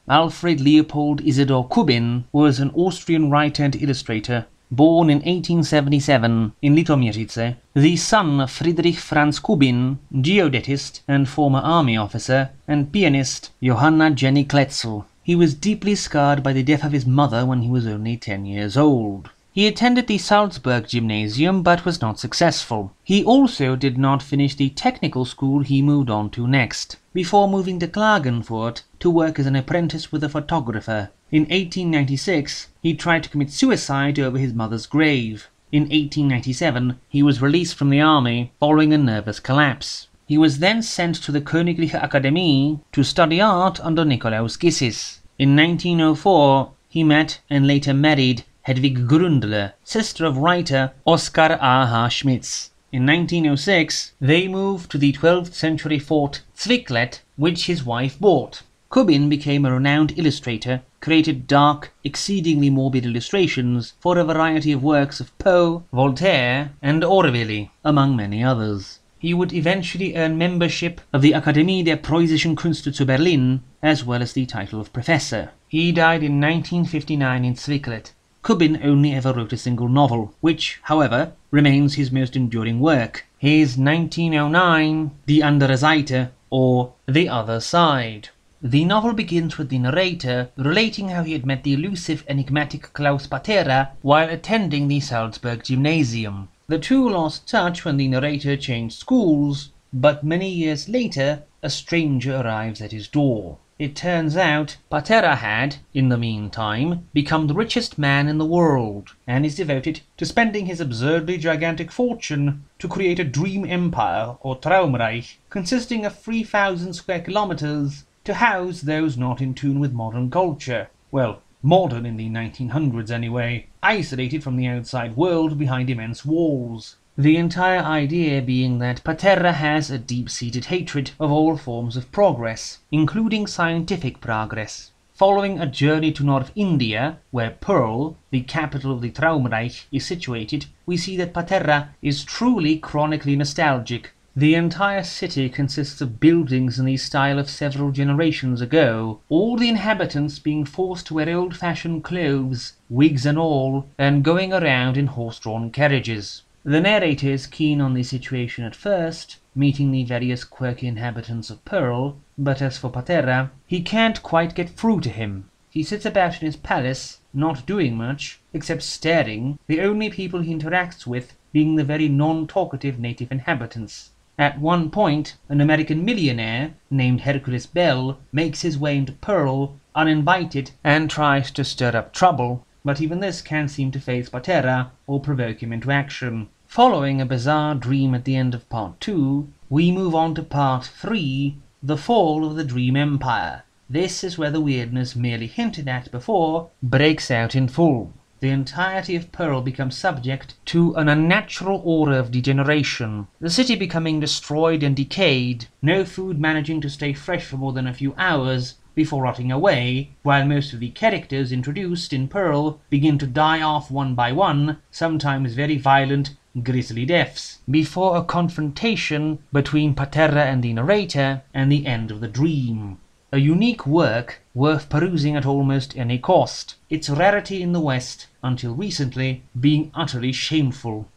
Alfred Leopold Isidor Kubin was an Austrian writer and illustrator, born in 1877 in Litoměřice, the son of Friedrich Franz Kubin, geodetist and former army officer, and pianist Johanna Jenny Kletzel. He was deeply scarred by the death of his mother when he was only 10 years old. He attended the Salzburg Gymnasium but was not successful. He also did not finish the technical school he moved on to next, before moving to Klagenfurt to work as an apprentice with a photographer. In 1896, he tried to commit suicide over his mother's grave. In 1897, he was released from the army following a nervous collapse. He was then sent to the Königliche Akademie to study art under Nikolaus Gissis. In 1904, he met and later married Hedwig Grundler, sister of writer Oskar A. H. Schmitz. In 1906, they moved to the 12th century fort Zwicklet, which his wife bought. Kubin became a renowned illustrator, created dark, exceedingly morbid illustrations for a variety of works of Poe, Voltaire, and Orwell, among many others. He would eventually earn membership of the Akademie der Preußischen Künste zu Berlin, as well as the title of professor. He died in 1959 in Zwicklet. Kubin only ever wrote a single novel, which, however, remains his most enduring work, his 1909 Die andere Seite, or The Other Side. The novel begins with the narrator relating how he had met the elusive, enigmatic Klaus Patera while attending the Salzburg Gymnasium. The two lost touch when the narrator changed schools, but many years later, a stranger arrives at his door. It turns out Patera had, in the meantime, become the richest man in the world, and is devoted to spending his absurdly gigantic fortune to create a dream empire, or Traumreich, consisting of 3,000 square kilometers, to house those not in tune with modern culture. Well, modern in the 1900s anyway, isolated from the outside world behind immense walls. The entire idea being that Patera has a deep-seated hatred of all forms of progress, including scientific progress. Following a journey to North India, where Pearl, the capital of the Traumreich, is situated, we see that Patera is truly chronically nostalgic. The entire city consists of buildings in the style of several generations ago, all the inhabitants being forced to wear old-fashioned clothes, wigs and all, and going around in horse-drawn carriages. The narrator is keen on the situation at first, meeting the various quirky inhabitants of Pearl, but as for Patera, he can't quite get through to him. He sits about in his palace, not doing much, except staring, the only people he interacts with being the very non-talkative native inhabitants. At one point, an American millionaire, named Hercules Bell, makes his way into Pearl, uninvited, and tries to stir up trouble, but even this can't seem to faze Patera or provoke him into action. Following a bizarre dream at the end of Part 2, we move on to Part 3, The Fall of the Dream Empire. This is where the weirdness merely hinted at before breaks out in full. The entirety of Pearl becomes subject to an unnatural order of degeneration, the city becoming destroyed and decayed, no food managing to stay fresh for more than a few hours before rotting away, while most of the characters introduced in Pearl begin to die off one by one, sometimes very violent, grisly deaths, before a confrontation between Patera and the narrator and the end of the dream. A unique work worth perusing at almost any cost, its rarity in the West, until recently, being utterly shameful.